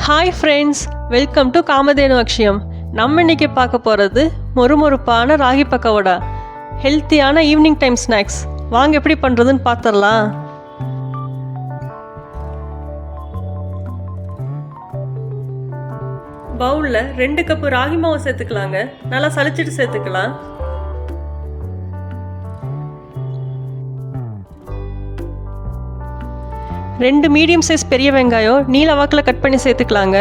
Hi friends, welcome to Kamadhenu Akshayam. நம்ம இன்னைக்கு பார்க்க போகிறது மொறுமொறுப்பான ராகி பக்கோடா, ஹெல்த்தியான ஈவினிங் டைம் ஸ்நாக்ஸ். வாங்க எப்படி பண்ணுறதுன்னு பார்த்துடலாம். பவுலில் 2 கப்பு ராகி மாவு சேர்த்துக்கலாங்க. நல்லா சலிச்சிட்டு சேர்த்துக்கலாம். ரெண்டு மீடியம் சைஸ் பெரிய வெங்காயம் நீல வாக்கில் கட் பண்ணி சேர்த்துக்கலாங்க.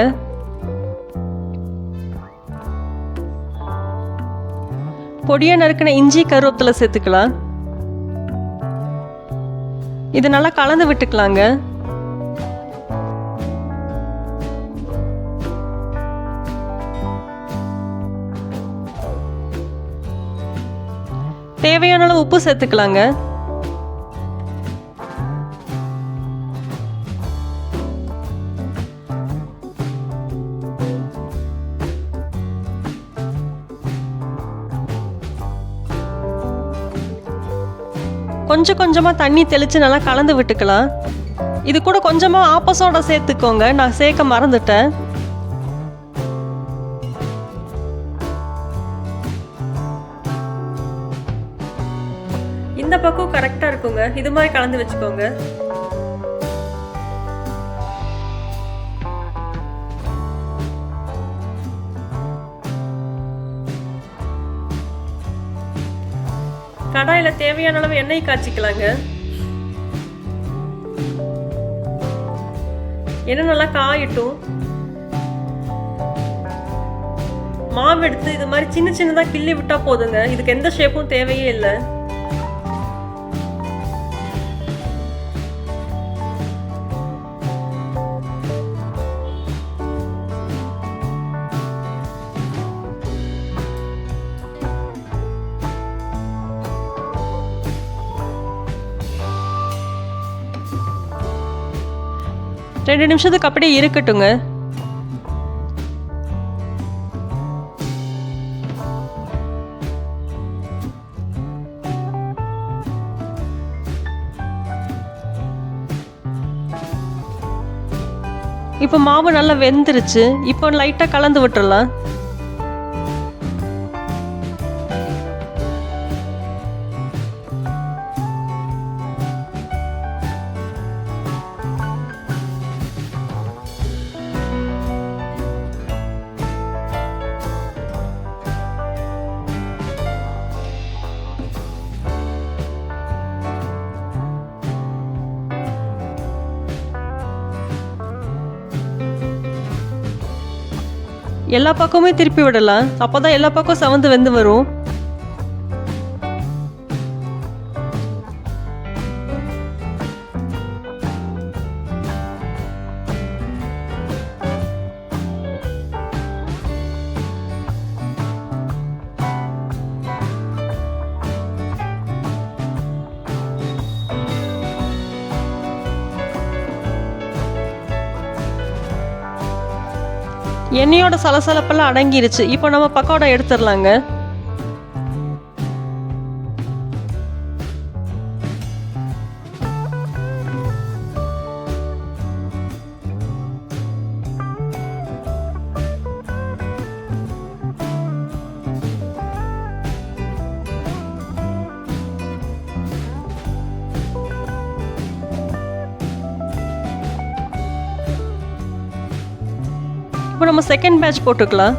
பொடியாக நறுக்கின இஞ்சி கருவேப்பிலை சேர்த்துக்கலாம். இது நல்லா கலந்து விட்டுக்கலாங்க. தேவையான அளவு உப்பு சேர்த்துக்கலாங்க. கொஞ்சம் கொஞ்சமாக தண்ணி தெளித்து நல்லா கலந்து விட்டுக்கலாம். இது கூட கொஞ்சமாக ஆப்பசோடா சேர்த்துக்கோங்க, நான் சேர்க்க மறந்துட்டேன். இந்த பக்கம் கரெக்டாக இருக்குங்க, இது மாதிரி கலந்து வச்சுக்கோங்க. கடாயில் தேவையான அளவு எண்ணெய் காய்ச்சிக்கலாங்க. எண்ணெய் நல்லா காயட்டும். மாவு எடுத்து இது மாதிரி சின்ன சின்னதாக கிள்ளி விட்டா போதுங்க, இதுக்கு எந்த ஷேப்பும் தேவையே இல்லை. ரெண்டு நிமிஷத்துக்கு அப்படியே இருக்கட்டுங்க. இப்போ மாவு நல்லா வெந்துருச்சு. இப்போ லைட்டாக கலந்து விட்டுறலாம். எல்லா பக்கமுமே திருப்பி விடலாம், அப்போதான் எல்லா பக்கம் செவந்து வெந்து வரும். எண்ணெயோட சலசலப்பெல்லாம் அடங்கிருச்சு. இப்போ நம்ம பக்கோடா எடுத்துடலாங்க. இப்போ நம்ம செகண்ட் பேட்ச் போட்டுக்கலாம்.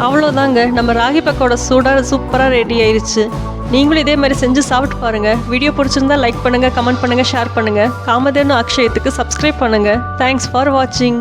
அவ்வளோதாங்க, நம்ம ராகி பக்கோடா சூப்பராக ரெடி ஆயிடுச்சு. நீங்களும் இதே மாதிரி செஞ்சு சாப்பிட்டு பாருங்கள். வீடியோ பிடிச்சிருந்தா லைக் பண்ணுங்கள், கமெண்ட் பண்ணுங்கள், ஷேர் பண்ணுங்கள். காமதேனு அக்ஷயத்துக்கு சப்ஸ்கிரைப் பண்ணுங்கள். தேங்க்ஸ் ஃபார் வாட்சிங்.